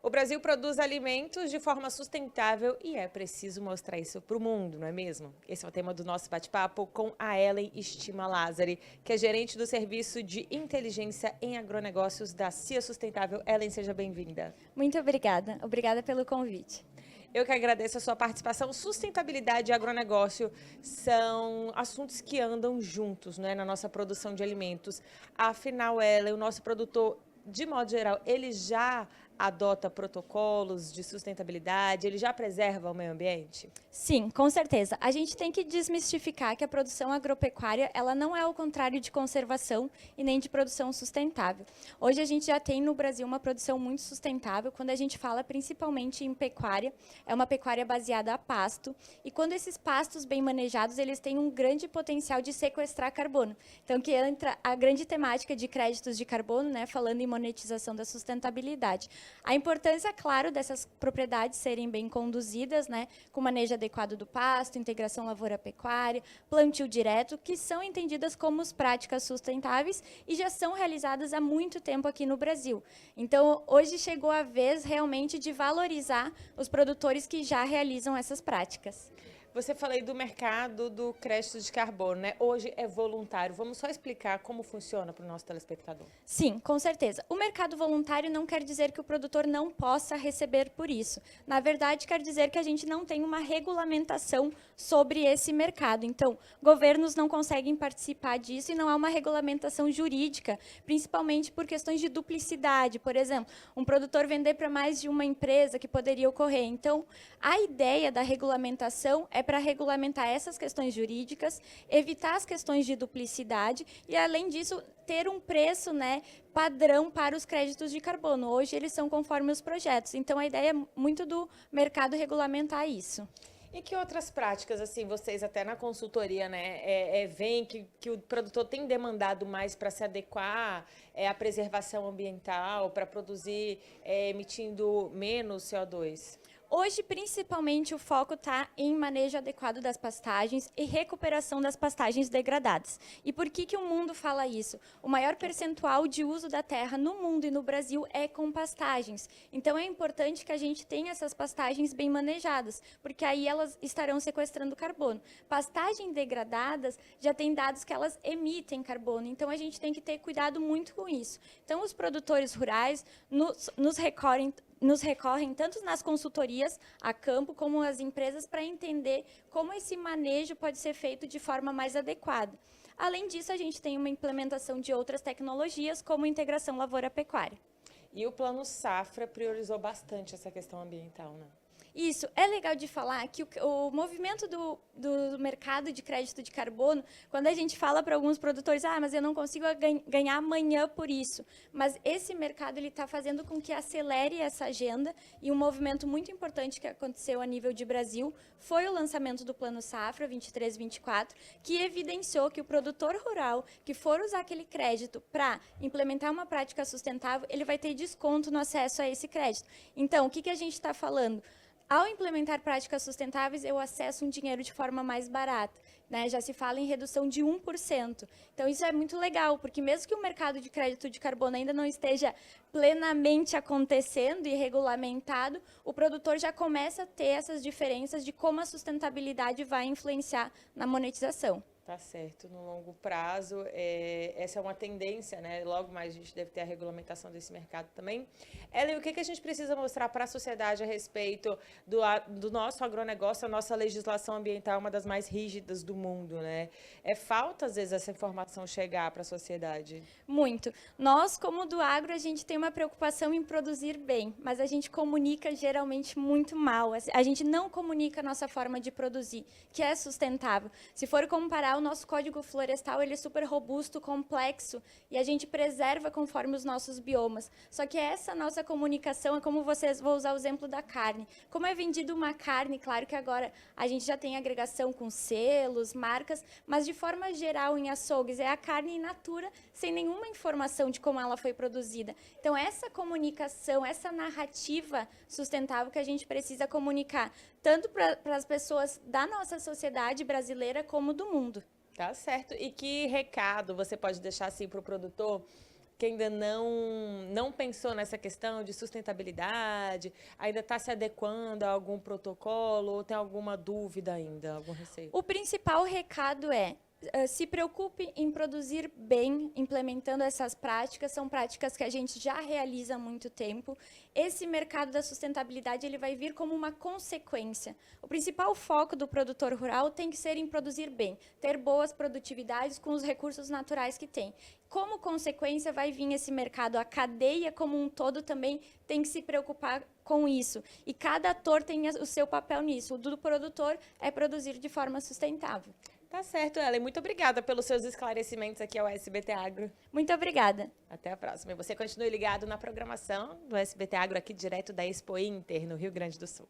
O Brasil produz alimentos de forma sustentável e é preciso mostrar isso para o mundo, não é mesmo? Esse é o tema do nosso bate-papo com a Ellen Estima Lazari, que é gerente do Serviço de Inteligência em Agronegócios da CIA Sustentável. Ellen, seja bem-vinda. Muito obrigada. Obrigada pelo convite. Eu que agradeço a sua participação. Sustentabilidade e agronegócio são assuntos que andam juntos, né, na nossa produção de alimentos. Afinal, Ellen, o nosso produtor, de modo geral, ele já adota protocolos de sustentabilidade, ele já preserva o meio ambiente? Sim, com certeza. A gente tem que desmistificar que a produção agropecuária, ela não é o contrário de conservação e nem de produção sustentável. Hoje a gente já tem no Brasil uma produção muito sustentável, quando a gente fala principalmente em pecuária, é uma pecuária baseada a pasto, e quando esses pastos bem manejados, eles têm um grande potencial de sequestrar carbono. Então, que entra a grande temática de créditos de carbono, né, falando em monetização da sustentabilidade. A importância, claro, dessas propriedades serem bem conduzidas, né, com manejo adequado do pasto, integração lavoura-pecuária, plantio direto, que são entendidas como práticas sustentáveis e já são realizadas há muito tempo aqui no Brasil. Então, hoje chegou a vez realmente de valorizar os produtores que já realizam essas práticas. Você falou aí do mercado do crédito de carbono, né? Hoje é voluntário. Vamos só explicar como funciona para o nosso telespectador. Sim, com certeza. O mercado voluntário não quer dizer que o produtor não possa receber por isso. Na verdade, quer dizer que a gente não tem uma regulamentação sobre esse mercado. Então, governos não conseguem participar disso e não há uma regulamentação jurídica, principalmente por questões de duplicidade. Por exemplo, um produtor vender para mais de uma empresa que poderia ocorrer. Então, a ideia da regulamentação é para regulamentar essas questões jurídicas, evitar as questões de duplicidade e, além disso, ter um preço, né, padrão para os créditos de carbono. Hoje eles são conforme os projetos. Então a ideia é muito do mercado regulamentar isso. E que outras práticas, assim, vocês até na consultoria, né, veem que o produtor tem demandado mais para se adequar à preservação ambiental, para produzir emitindo menos CO2? Hoje, principalmente, o foco está em manejo adequado das pastagens e recuperação das pastagens degradadas. E por que o mundo fala isso? O maior percentual de uso da terra no mundo e no Brasil é com pastagens. Então, é importante que a gente tenha essas pastagens bem manejadas, porque aí elas estarão sequestrando carbono. Pastagens degradadas já tem dados que elas emitem carbono, então a gente tem que ter cuidado muito com isso. Então, os produtores rurais nos recorrem tanto nas consultorias a campo como as empresas para entender como esse manejo pode ser feito de forma mais adequada. Além disso, a gente tem uma implementação de outras tecnologias, como integração lavoura-pecuária. E o Plano Safra priorizou bastante essa questão ambiental, né? Isso, é legal de falar que o movimento do mercado de crédito de carbono, quando a gente fala para alguns produtores, mas eu não consigo ganhar amanhã por isso, mas esse mercado está fazendo com que acelere essa agenda, e um movimento muito importante que aconteceu a nível de Brasil foi o lançamento do Plano Safra 23-24, que evidenciou que o produtor rural que for usar aquele crédito para implementar uma prática sustentável, ele vai ter desconto no acesso a esse crédito. Então, o que a gente está falando? Ao implementar práticas sustentáveis, eu acesso um dinheiro de forma mais barata, né? Já se fala em redução de 1%. Então, isso é muito legal, porque mesmo que o mercado de crédito de carbono ainda não esteja plenamente acontecendo e regulamentado, o produtor já começa a ter essas diferenças de como a sustentabilidade vai influenciar na monetização. Tá certo, no longo prazo, essa é uma tendência, né? Logo mais a gente deve ter a regulamentação desse mercado também. Ellen, o que a gente precisa mostrar para a sociedade a respeito do nosso agronegócio? A nossa legislação ambiental é uma das mais rígidas do mundo, né? Falta, às vezes, essa informação chegar para a sociedade. Muito. Nós, como do agro, a gente tem uma preocupação em produzir bem, mas a gente comunica geralmente muito mal. A gente não comunica a nossa forma de produzir, que é sustentável. Se for comparar, o nosso código florestal ele é super robusto, complexo, e a gente preserva conforme os nossos biomas. Só que essa nossa comunicação é como vou usar o exemplo da carne. Como é vendido uma carne, claro que agora a gente já tem agregação com selos, marcas, mas de forma geral em açougues é a carne in natura, sem nenhuma informação de como ela foi produzida. Então, essa comunicação, essa narrativa sustentável que a gente precisa comunicar, tanto para as pessoas da nossa sociedade brasileira como do mundo. Tá certo. E que recado você pode deixar assim para o produtor que ainda não pensou nessa questão de sustentabilidade, ainda está se adequando a algum protocolo ou tem alguma dúvida ainda, algum receio? O principal recado é: se preocupe em produzir bem, implementando essas práticas. São práticas que a gente já realiza há muito tempo. Esse mercado da sustentabilidade ele vai vir como uma consequência. O principal foco do produtor rural tem que ser em produzir bem, ter boas produtividades com os recursos naturais que tem. Como consequência, vai vir esse mercado, a cadeia como um todo também tem que se preocupar com isso. E cada ator tem o seu papel nisso. O do produtor é produzir de forma sustentável. Tá certo, Ellen. Muito obrigada pelos seus esclarecimentos aqui ao SBT Agro. Muito obrigada. Até a próxima. E você continue ligado na programação do SBT Agro aqui direto da Expo Inter, no Rio Grande do Sul.